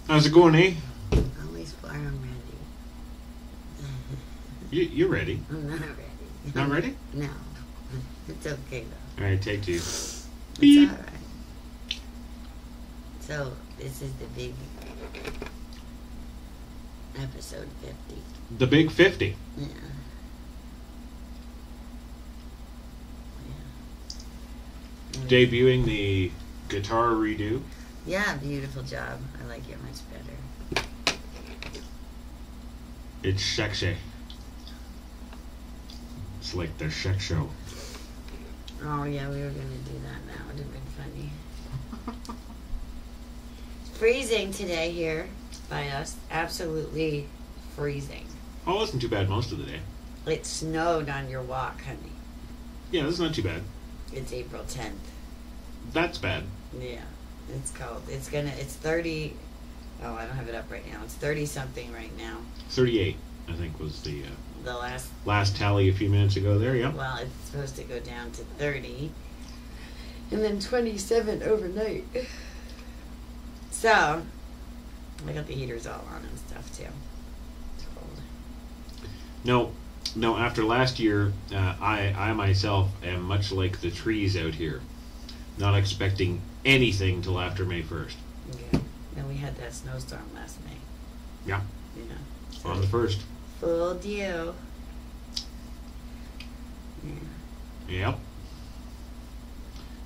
How's it going, eh? Always far I'm ready. You're ready. I'm not ready. Not ready? No. It's okay though. Alright, take two. It's Beep. alright. So, this is the big episode 50. The Big 50. Yeah. Debuting the guitar redo. Yeah, beautiful job. I like it much better. It's sexy. It's like the sex show. Oh yeah, we were gonna do that now. It would have been funny. It's freezing today here by us. Absolutely freezing. Oh, it wasn't too bad most of the day. It snowed on your walk, honey. Yeah, that's not too bad. It's April 10th. That's bad. Yeah, it's cold. It's 30. Oh, I don't have it up right now. It's 30 something right now. 38, I think, was the The last tally a few minutes ago there, yeah. well, it's supposed to go down to 30, and then 27 overnight. So, I got the heaters all on and stuff too. It's cold. No, after last year, I myself am much like the trees out here. Not expecting anything till after May 1st. Yeah. And we had that snowstorm last May. Yeah. Yeah. So On the 1st. fooled you. Yeah. Yep.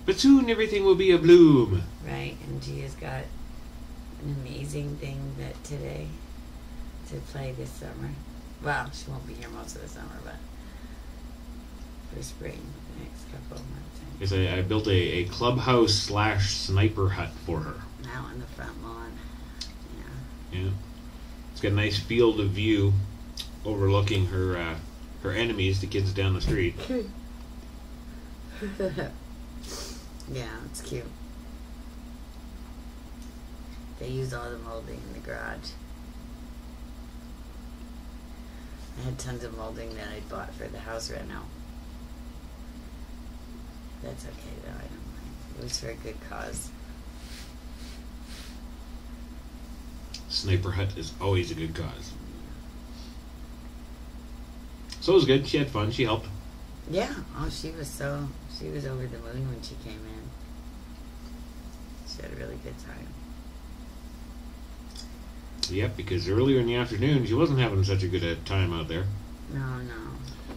But soon everything will be abloom. Right, and Gia's got an amazing thing that today to play this summer. Well, she won't be here most of the summer, but for spring, the next couple of months. Yes, I built a clubhouse / sniper hut for her. Now on the front lawn. Yeah. Yeah. It's got a nice field of view overlooking her enemies, the kids down the street. Yeah, it's cute. They use all the molding in the garage. I had tons of molding that I bought for the house reno. That's okay though, I don't mind. It was for a good cause. Sniper hut is always a good cause. So it was good. She had fun. She helped. Yeah. Oh, she was over the moon when she came in. She had a really good time. Yep, because earlier in the afternoon she wasn't having such a good time out there. No.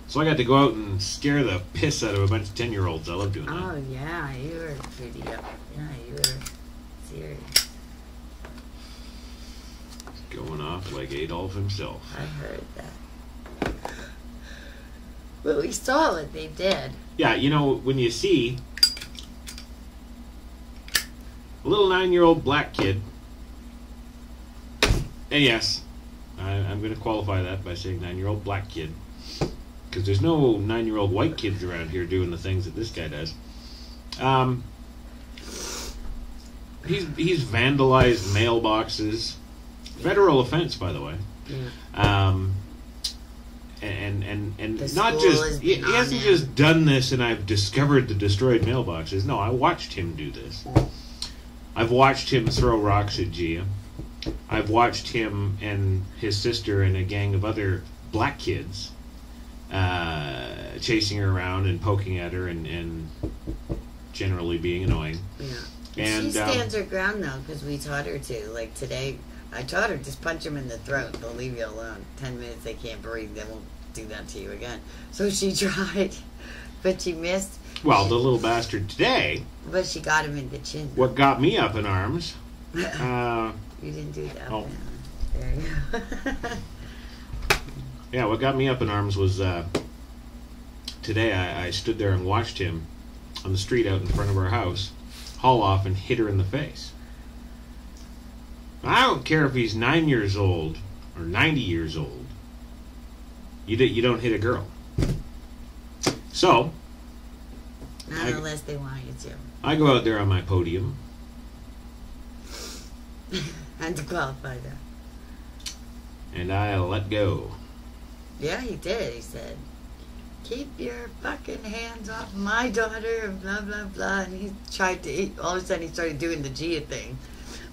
So I got to go out and scare the piss out of a bunch of 10-year-olds. I love doing that. Oh yeah, you were pretty up. Yeah, you were serious. Going off like Adolf himself. I heard that. But we saw what they did. Yeah, you know, when you see a little 9-year-old black kid, and yes, I'm going to qualify that by saying 9-year-old black kid, because there's no 9-year-old white kids around here doing the things that this guy does. He's vandalized mailboxes. Federal offense, by the way. Yeah. And The not school just has he been on hasn't him. just done this and I've discovered the destroyed mailboxes. No, I watched him do this. I've watched him throw rocks at Gia. I've watched him and his sister and a gang of other black kids chasing her around and poking at her and generally being annoying. Yeah. And she stands her ground though, because we taught her to. Like today, I taught her just punch them in the throat. They'll leave you alone. 10 minutes, they can't breathe. They won't do that to you again. So she tried, but she missed. Well, the little bastard today. But she got him in the chin. What got me up in arms? You didn't do that. Oh. There you go. Yeah, what got me up in arms was today I stood there and watched him on the street out in front of our house haul off and hit her in the face. I don't care if he's 9 years old or 90 years old. You don't hit a girl. So, Not unless they want you to. I go out there on my podium. And to qualify that. And I let go. Yeah, he did. He said, keep your fucking hands off my daughter, and blah, blah, blah. And he tried to, all of a sudden he started doing the Gia thing.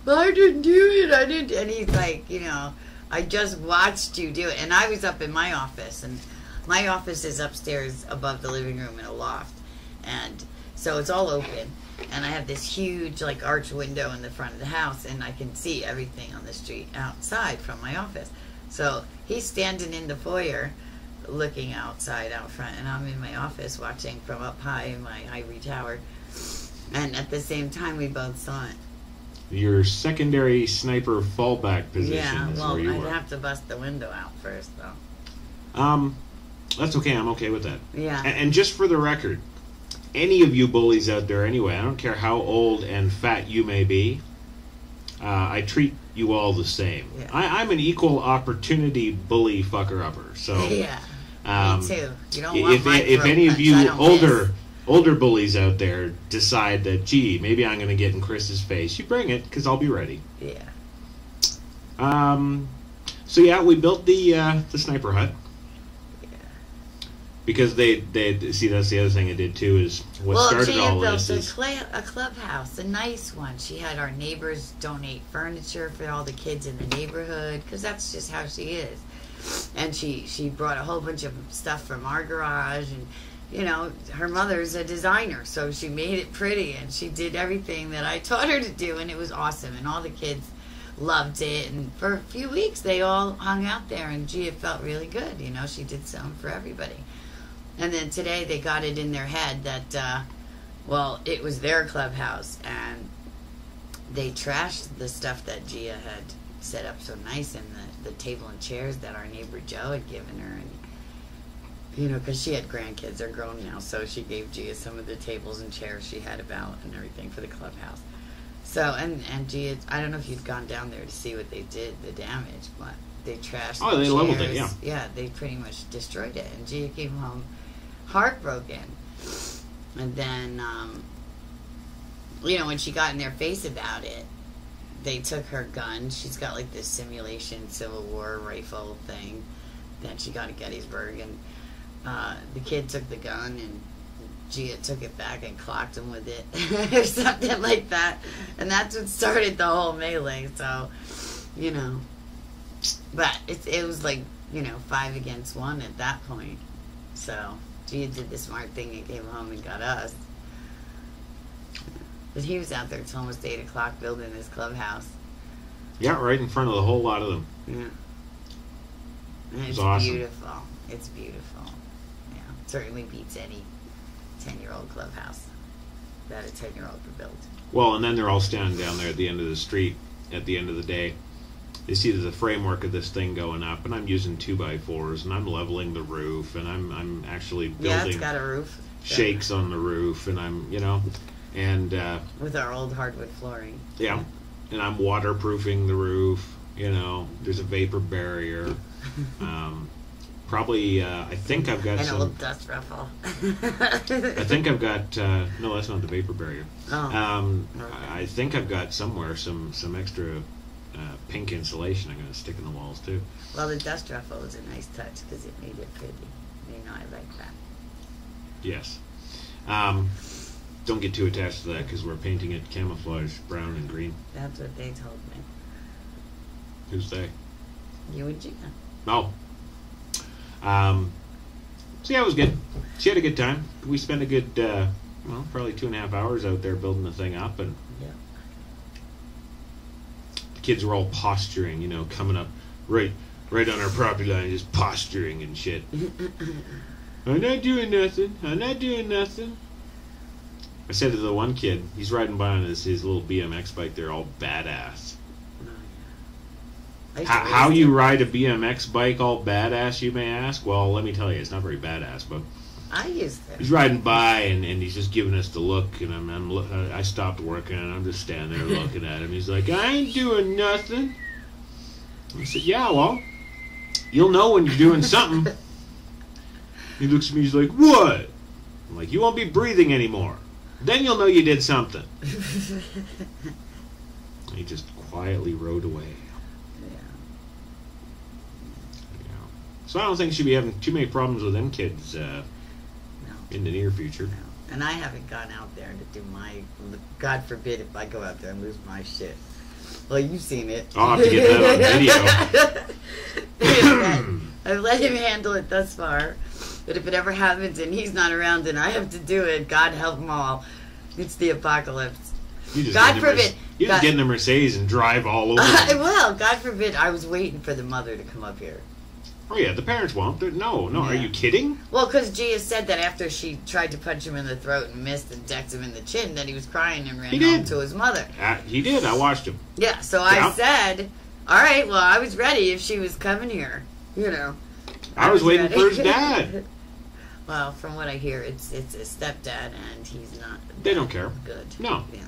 But I didn't do it, I didn't. And he's like, you know, I just watched you do it. And I was up in my office, and my office is upstairs above the living room in a loft. And so it's all open. And I have this huge, like, arch window in the front of the house, and I can see everything on the street outside from my office. So he's standing in the foyer looking outside out front, and I'm in my office watching from up high in my ivory tower. And at the same time, we both saw it. Your secondary sniper fallback position is where you I'd were. have to bust the window out first, though. That's okay. I'm okay with that. Yeah. And just for the record, any of you bullies out there anyway, I don't care how old and fat you may be, I treat you all the same. Yeah. I'm an equal opportunity bully fucker-upper. So, Yeah. Me too. You don't want if any of you older bullies out there decide that, gee, maybe I'm going to get in Chris's face, you bring it, because I'll be ready. Yeah. So yeah, we built the sniper hut. Because they see, that's the other thing I did too, is what started all this is a clubhouse, a nice one. She had our neighbors donate furniture for all the kids in the neighborhood, because that's just how she is. And she brought a whole bunch of stuff from our garage, and you know, her mother's a designer, so she made it pretty, and she did everything that I taught her to do, and it was awesome, and all the kids loved it. And for a few weeks they all hung out there, and gee, it felt really good. You know, she did something for everybody. And then today they got it in their head that, it was their clubhouse, and they trashed the stuff that Gia had set up so nice, and the table and chairs that our neighbor Joe had given her. And, you know, because she had grandkids, they're grown now, so she gave Gia some of the tables and chairs she had about and everything for the clubhouse. So, and Gia, I don't know if you'd gone down there to see what they did, the damage, but they trashed the they chairs. leveled it, yeah. Yeah, they pretty much destroyed it, and Gia came home heartbroken. And then you know, when she got in their face about it, they took her gun. She's got like this simulation Civil War rifle thing that she got at Gettysburg, and the kid took the gun, and Gia took it back and clocked him with it or something like that, and that's what started the whole melee. So, you know, but it was like, you know, 5 against 1 at that point. So Gia did the smart thing and came home and got us. But he was out there till almost 8 o'clock building this clubhouse. Yeah, right in front of the whole lot of them. Yeah. And it's awesome. beautiful. It's beautiful. Yeah. Certainly beats any 10-year-old clubhouse that a 10-year-old could build. Well, and then they're all standing down there at the end of the street at the end of the day. They see the framework of this thing going up, and I'm using 2x4s, and I'm leveling the roof, and I'm actually building it's got a roof. shakes on the roof, and I'm, you know, and with our old hardwood flooring. Yeah, and I'm waterproofing the roof. You know, there's a vapor barrier. Probably, I think I've got and some. a little dust ruffle. I think I've got. No, that's not the vapor barrier. Oh. Okay. I think I've got somewhere some extra pink insulation I'm going to stick in the walls too. Well, the dust ruffle was a nice touch because it made it pretty. You know, I like that. Yes. Don't get too attached to that because we're painting it camouflage brown and green. That's what they told me. Who's they? You and Gina. No. So yeah, it was good. She had a good time. We spent a good, probably 2.5 hours out there building the thing up, and Yeah. the kids were all posturing, you know, coming up right on our property line, just posturing and shit. I'm not doing nothing. I'm not doing nothing. I said to the one kid, he's riding by on his little BMX bike. They're all badass. How you ride a BMX bike all badass, you may ask? Well, let me tell you, it's not very badass, but I used it. he's riding by and he's just giving us the look, and I stopped working and I'm just standing there looking at him. He's like, I ain't doing nothing. I said, yeah, well, you'll know when you're doing something. He looks at me, he's like, what? I'm like, you won't be breathing anymore. Then you'll know you did something. He just quietly rode away. So I don't think she'll be having too many problems with them kids in the near future. No. And I haven't gone out there to do my. God forbid if I go out there and lose my shit. Well, you've seen it. I'll have to get that on video. I've let him handle it thus far. But if it ever happens and he's not around and I have to do it, God help them all. It's the apocalypse. God forbid. You just get in a Mercedes and drive all over. Well, God forbid. I was waiting for the mother to come up here. Oh, yeah, the parents won't. No, Yeah. Are you kidding? Well, because Gia said that after she tried to punch him in the throat and missed and decked him in the chin, that he was crying and ran home to his mother. He did. I watched him. Yeah, so I said, all right, well, I was ready if she was coming here. You know. I was waiting for his dad. Well, from what I hear, it's his stepdad, and he's not. They don't care. Good. No. Yeah.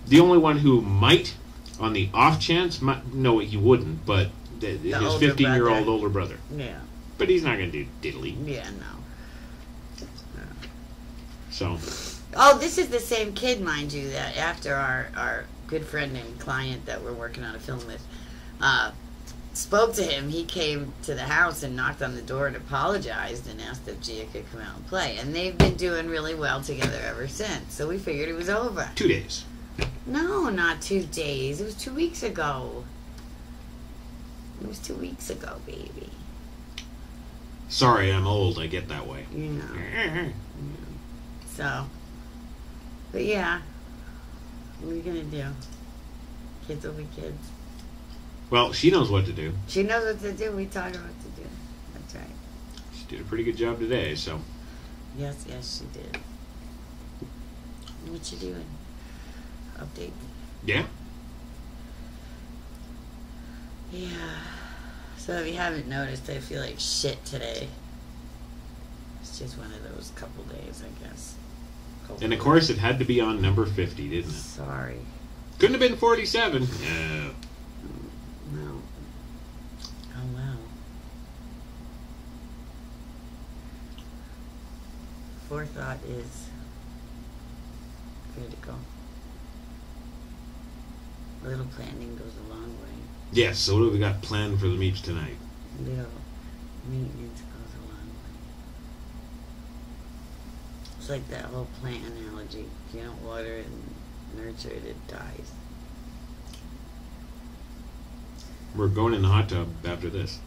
The only one who might, on the off chance, no, he wouldn't, but his 15-year-old older brother. Yeah. But he's not going to do diddly. Yeah, no. So. Oh, this is the same kid, mind you, that after our good friend and client that we're working on a film with spoke to him, he came to the house and knocked on the door and apologized and asked if Gia could come out and play. And they've been doing really well together ever since. So we figured it was over. 2 days. No, not 2 days. It was 2 weeks ago. It was 2 weeks ago, baby. Sorry, I'm old. I get that way. You know. So, but yeah. What are you going to do? Kids will be kids. Well, she knows what to do. She knows what to do. We taught her what to do. That's right. She did a pretty good job today, so. Yes, she did. What you doing? Update. Yeah. Yeah. So if you haven't noticed, I feel like shit today. It's just one of those couple days, I guess. And of course, it had to be on number 50, didn't it? Sorry. Couldn't have been 47. No. No. Oh, wow. Forethought is critical. A little planning goes a long way. Yes, so what have we got planned for the meets tonight? Little maintenance goes a long way. It's like that whole plant analogy. If you don't water it and nurture it, it dies. We're going in the hot tub after this.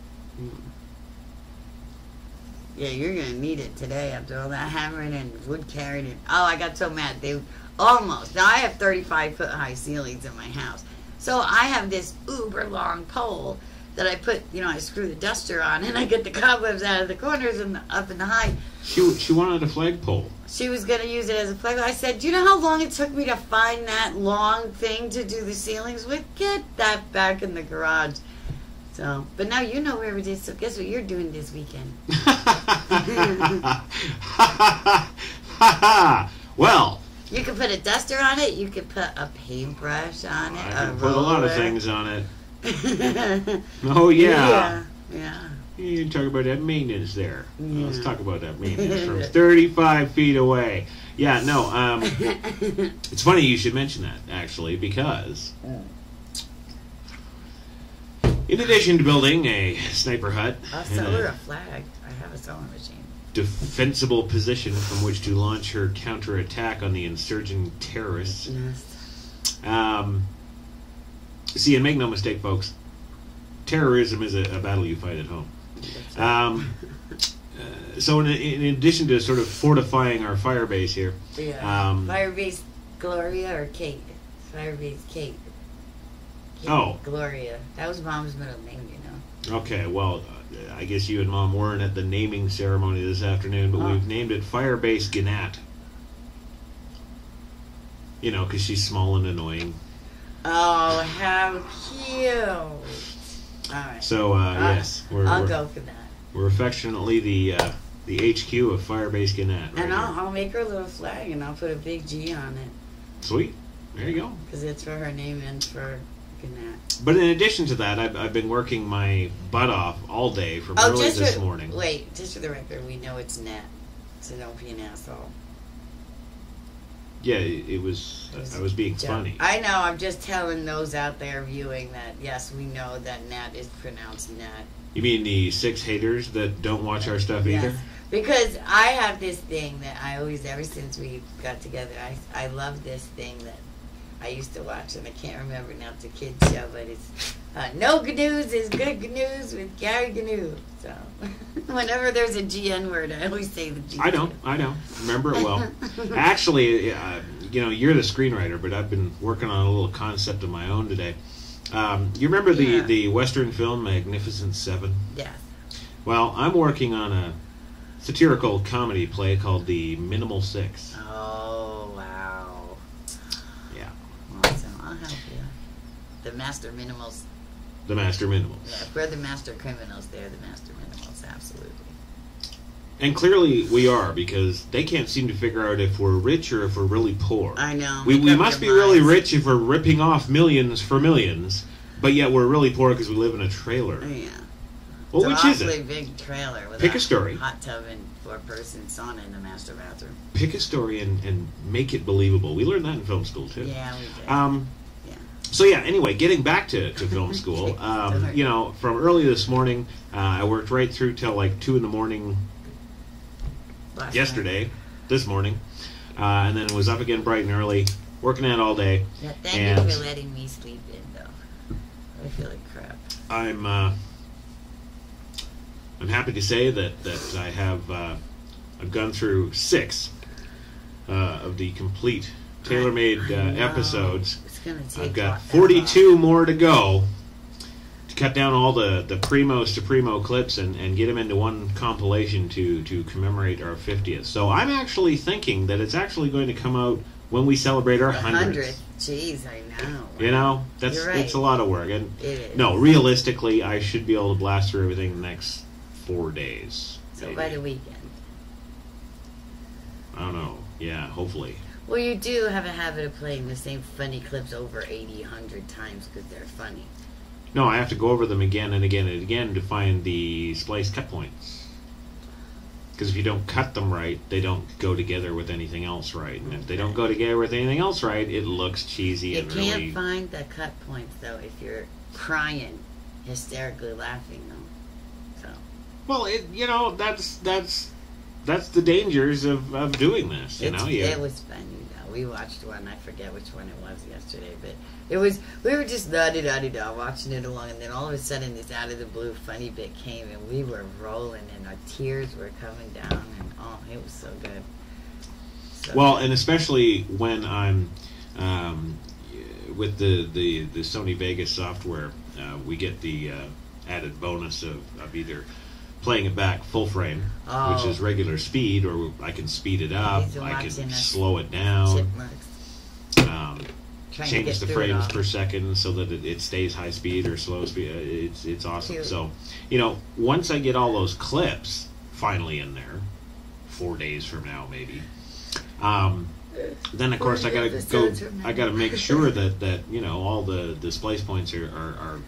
Yeah, you're going to need it today after all that hammering and wood carrying. And, oh, I got so mad. They almost. Now, I have 35-foot high ceilings in my house. So I have this uber long pole that I put, I screw the duster on and I get the cobwebs out of the corners and up in the height. She wanted a flagpole. She was going to use it as a flagpole. I said, do you know how long it took me to find that long thing to do the ceilings with? Get that back in the garage. So, but now you know where it is, so guess what you're doing this weekend? Well. You could put a duster on it. You could put a paintbrush on it. I can put a lot of things on it. Oh, yeah. Yeah. You talk about that maintenance there. Yeah. Let's talk about that maintenance from 35 feet away. Yeah, no, it's funny you should mention that, actually, because in addition to building a sniper hut and a flag, I have a sewing machine. Defensible position from which to launch her counterattack on the insurgent terrorists. Yes. See, and make no mistake, folks, terrorism is a battle you fight at home. So in addition to sort of fortifying our fire base here... Yeah. Fire base Gloria or Kate? Fire base Kate. Gloria. That was Mom's middle name, Okay, well, I guess you and Mom weren't at the naming ceremony this afternoon, but we've named it Firebase Gannett. Because she's small and annoying. Oh, how cute. All right. So, yes. I'll go for that. We're affectionately the HQ of Firebase Gannett. Right, and I'll make her a little flag, and I'll put a big G on it. Sweet. There you go. Because it's for her name and for Gannett. But in addition to that, I've been working my butt off all day from early this morning. Wait, just for the record, we know it's Nat, so don't be an asshole. Yeah, it was I was being funny. I know, I'm just telling those out there viewing that, yes, we know that Nat is pronounced Nat. You mean the 6 haters that don't watch our stuff either? Because I have this thing that I always, ever since we got together, I love this thing that I used to watch, and I can't remember now. It's a kid's show, but it's No News is Good News with Gary Gnu. So whenever there's a GN word, I always say the GN. I know. Remember it well. Actually, you're the screenwriter, but I've been working on a little concept of my own today. You remember the Western film Magnificent Seven? Yes. Well, I'm working on a satirical comedy play called The Minimal Six. Oh, wow. Yeah. Awesome. I'll help you. The Master Minimals. The Master Minimals. Yeah, if we're the Master Criminals, they're the Master Minimals, absolutely. And clearly we are, because they can't seem to figure out if we're rich or if we're really poor. I know. We must be really rich if we're ripping off millions for millions, but yet we're really poor because we live in a trailer. Yeah. Well, it's which is an awfully it? Big trailer with Pick a story. Hot tub and 4-person sauna in the master bathroom. Pick a story and make it believable. We learned that in film school too. Yeah, we did. So yeah, anyway, getting back to film school, from early this morning, I worked right through till like 2 in the morning this morning, and then was up again bright and early, working out all day. Yeah, thank you for letting me sleep in, though. I feel like crap. I'm happy to say that I have I've gone through 6 of the complete TaylorMADE episodes. It's gonna take I've got 42 more to go to cut down all the primos to primo clips and get them into one compilation to commemorate our 50th. So I'm actually thinking that it's actually going to come out when we celebrate our 100th. Jeez, I know. You know, that's You're right. it's a lot of work. And it is. no, realistically, I should be able to blast through everything in the next 4 days. So maybe. by the weekend. I don't know. Yeah, hopefully. Well, you do have a habit of playing the same funny clips over 80, 100 times because they're funny. No, I have to go over them again and again and again to find the splice cut points. Because if you don't cut them right, they don't go together with anything else right. And if they don't go together with anything else right, it looks cheesy You and really... can't find the cut points, though, if you're crying, hysterically laughing, though. So. Well, that's the dangers of doing this. It was funny, though. We watched one, I forget which one it was yesterday, but we were just da-da-da-da watching it along, and then all of a sudden this out of the blue funny bit came, and we were rolling, and our tears were coming down, and it was so good. So and especially when I'm with the Sony Vegas software, we get the added bonus of either playing it back full frame, which is regular speed, or I can speed it up, I can slow it down, change the frames per second so that it stays high speed or slow speed. It's awesome. Cute. So, once I get all those clips finally in there, 4 days from now maybe, then of course I gotta make sure that all the splice points are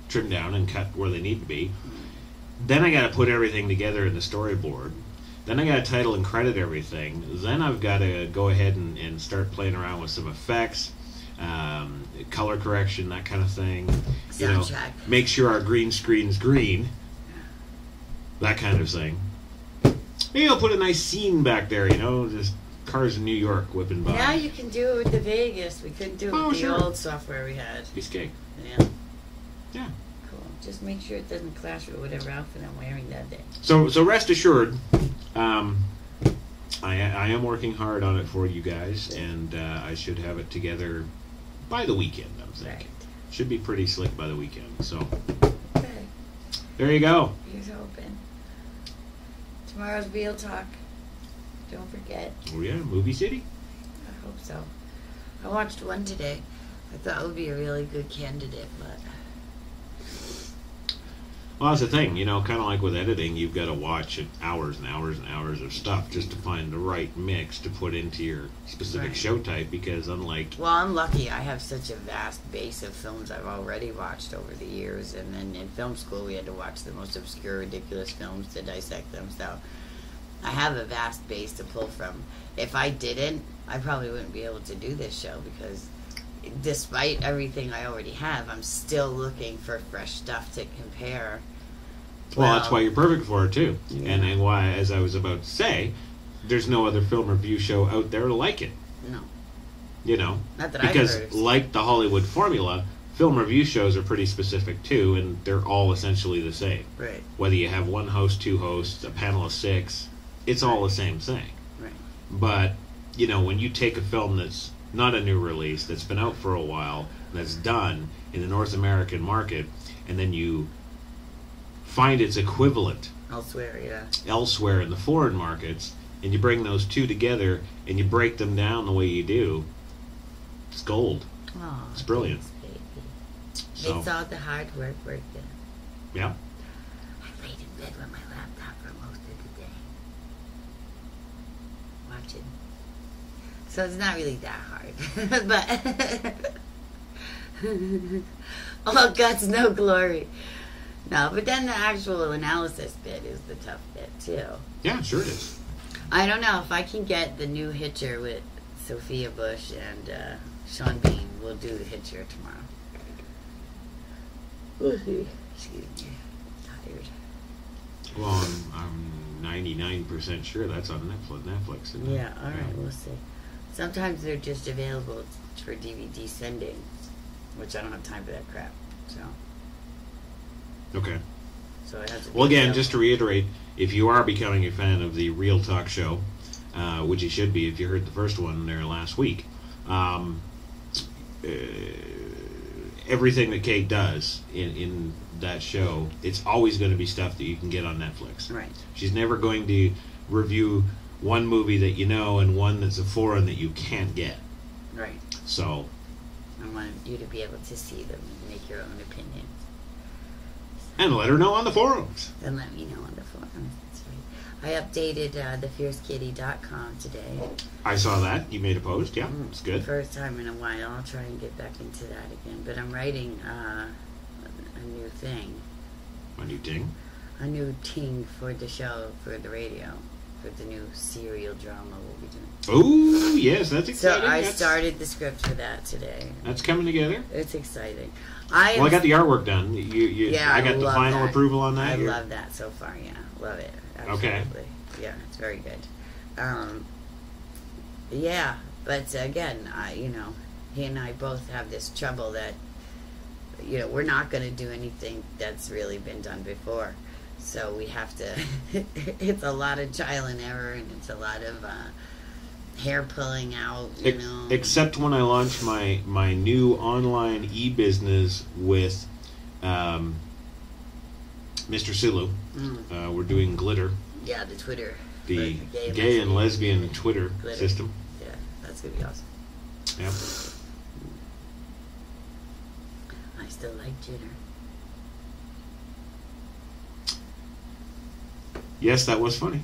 trimmed down and cut where they need to be. Then I got to put everything together in the storyboard. Then I got to title and credit everything. Then I've got to go ahead and start playing around with some effects, color correction, that kind of thing. Soundtrack. Make sure our green screen's green, that kind of thing. Maybe I'll put a nice scene back there, just cars in New York whipping by. Now you can do it with the Vegas. We couldn't do it with the old software we had. Piece of cake. Yeah. Yeah. Just make sure it doesn't clash with whatever outfit I'm wearing that day. So rest assured, I am working hard on it for you guys, and I should have it together by the weekend, I'm thinking. Right. Should be pretty slick by the weekend. So okay. There you go. Here's hoping. Tomorrow's Real Talk. Don't forget. Oh yeah, Movie City? I hope so. I watched one today. I thought it would be a really good candidate, but... Well, that's the thing, kind of like with editing, you've got to watch hours and hours and hours of stuff just to find the right mix to put into your specific show type, because unlike... Well, I'm lucky. I have such a vast base of films I've already watched over the years, and then in film school we had to watch the most obscure, ridiculous films to dissect them, so I have a vast base to pull from. If I didn't, I probably wouldn't be able to do this show, because despite everything I already have, I'm still looking for fresh stuff to compare Well, that's why you're perfect for it too, Yeah. and why, as I was about to say, there's no other film review show out there like it. No. You know, Not that I've because heard of. like the Hollywood formula, film review shows are pretty specific too, and they're all essentially the same. Right. Whether you have one host, two hosts, a panel of six, it's all the same thing. Right. But, you know, when you take a film that's not a new release, that's been out for a while, that's done in the North American market, and then you find its equivalent Elsewhere, yeah. elsewhere in the foreign markets, and you bring those two together and you break them down the way you do, it's gold. Oh, It's brilliant. Thanks, baby. So, Makes all the hard work worth it. yeah. I laid in bed with my laptop for most of the day. Watching. So it's not really that hard. But all guts, no glory. No, but then the actual analysis bit is the tough bit too. Yeah, sure it is. I don't know if I can get the new Hitcher with Sophia Bush and Sean Bean. We'll do the Hitcher tomorrow. We'll see. Excuse me. Tired. Well, I'm 99% sure that's on Netflix. Isn't it? Yeah, alright, we'll see. Sometimes they're just available for DVD sending, which I don't have time for that crap. Okay. So it has to be Well, again, available. just to reiterate, if you are becoming a fan of the Real Talk Show, which you should be if you heard the first one there last week, everything that Kate does in that show, it's always going to be stuff that you can get on Netflix. Right. She's never going to review one movie that you know and one that's a foreign that you can't get. Right. So, I want you to be able to see them and make your own opinions. and let her know on the forums. Then let me know on the forums. That's right. I updated thefiercekitty.com today. I saw that. You made a post. Yeah, it's good. First time in a while. I'll try and get back into that again. But I'm writing a new thing. A new ting. A new ting for the show, for the radio. For the new serial drama we'll be doing. Oh, yes, that's So exciting. I That's- started the script for that today. That's coming together. It's exciting. Well, I got the artwork done. Yeah, I got the love final that. approval on that. I You're- love that so far. Yeah, love it. Okay. Absolutely. Yeah, it's very good. Yeah, but again, he and I both have this trouble that we're not going to do anything that's really been done before. So we have to. It's a lot of trial and error, and it's a lot of hair pulling out. Except when I launch my new online e-business with Mr. Sulu. We're doing glitter, Yeah, the Twitter. the For gay and lesbian Twitter glitter. system. Yeah, that's gonna be awesome. Yeah. I still like Jenner. Yes, that was funny.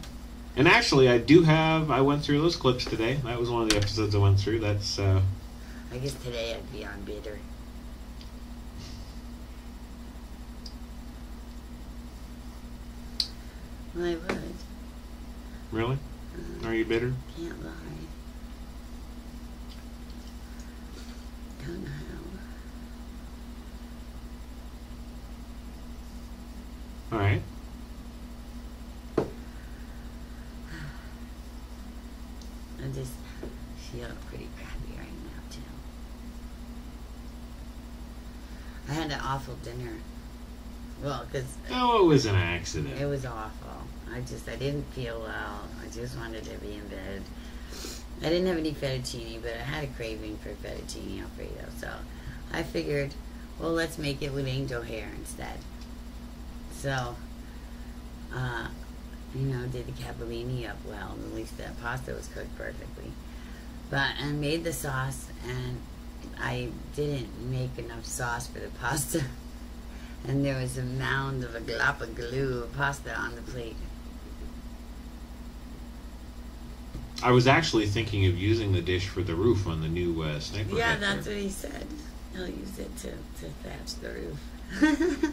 And actually, I went through those clips today. That was one of the episodes I went through. That's, I guess today I'd be on bitter. Well, I would. really? Are you bitter? Can't lie. Don't know how. All right. I just feel pretty crappy right now, too. I had an awful dinner. Well, because Oh, it was an accident. it was awful. I didn't feel well. I just wanted to be in bed. I didn't have any fettuccine, but I had a craving for fettuccine Alfredo. So I figured, well, let's make it with angel hair instead. So, did the capellini up well. At least the pasta was cooked perfectly. But I made the sauce, and I didn't make enough sauce for the pasta. And there was a mound of a glop of glue of pasta on the plate. I was actually thinking of using the dish for the roof on the new sniper. Yeah, rifle. that's what he said. He'll use it to thatch the roof.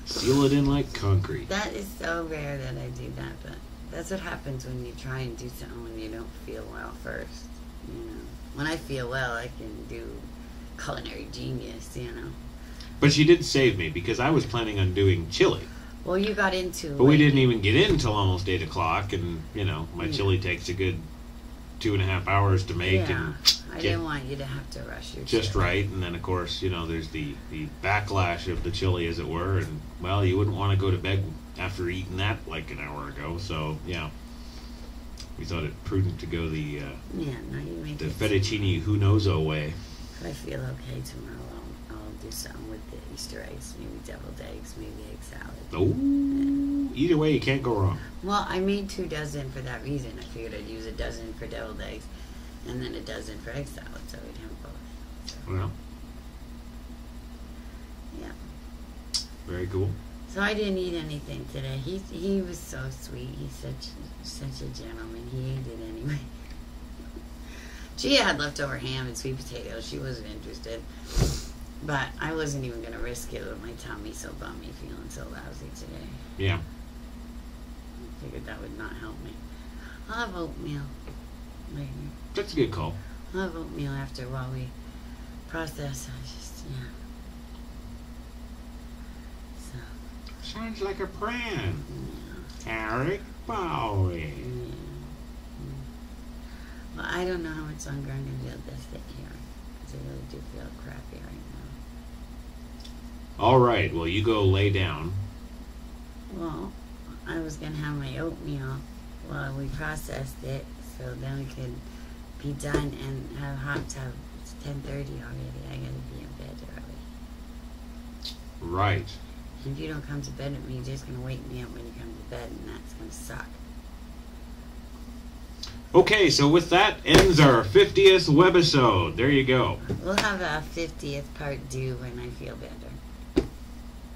Seal it in like concrete. That is so rare that I do that, but that's what happens when you try and do something when you don't feel well first. When I feel well, I can do culinary genius. But she did save me because I was planning on doing chili. Well, you got into. But we didn't even get in until almost 8 o'clock, and my Yeah. chili takes a good 2.5 hours to make, Yeah, and I get didn't want you to have to rush your just chili. right. And then of course, there's the backlash of the chili, as it were, and well, you wouldn't want to go to bed after eating that like an hour ago. So yeah, we thought it prudent to go the Yeah, no, you make the it. fettuccine who knows way. If I feel okay tomorrow, I'll do something with the Easter eggs, maybe deviled eggs, maybe egg salad. Oh, either way, you can't go wrong. Well, I made 2 dozen for that reason. I figured I'd use a dozen for deviled eggs, and then a dozen for egg salad, so we'd have both. So, Well, yeah. very cool. So I didn't eat anything today. He was so sweet. He's such a gentleman. He ate it anyway. She had leftover ham and sweet potatoes. She wasn't interested. But I wasn't even going to risk it with my tummy so bummy, feeling so lousy today. Yeah. I figured that would not help me. I'll have oatmeal later. That's a good call. I'll have oatmeal after while we process. Yeah. So, Sounds like a plan. yeah. Eric Bowie. Yeah. Well, I don't know how much longer I'm going to be able to sit here. Because I really do feel crappy right now. All right. Well, you go lay down. Well, I was going to have my oatmeal while we processed it. So then we could be done and have a hot tub. It's 10:30 already. I got to be in bed early. Right. If you don't come to bed with me, you're just going to wake me up when you come to bed, and that's going to suck. Okay, so with that ends our 50th webisode. There you go. We'll have a 50th part due when I feel better.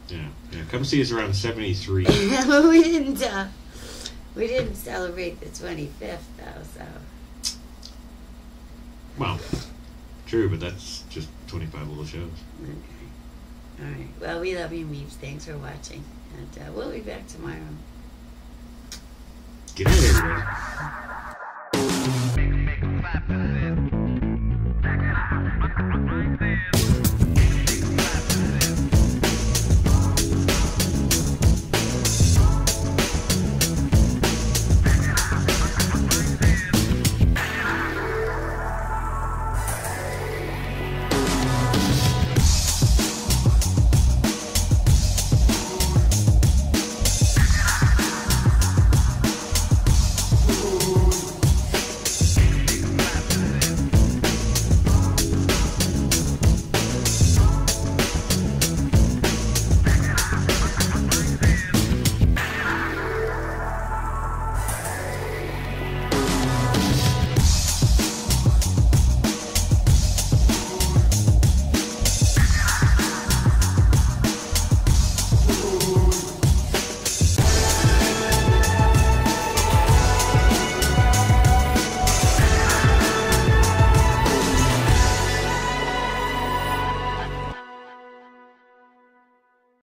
Yeah. Come see us around 73. We didn't celebrate the 25th though, so. Well, true, but that's just 25 little shows. Okay. All right. Well, we love you, Meeps. Thanks for watching, and we'll be back tomorrow. Good night, everybody.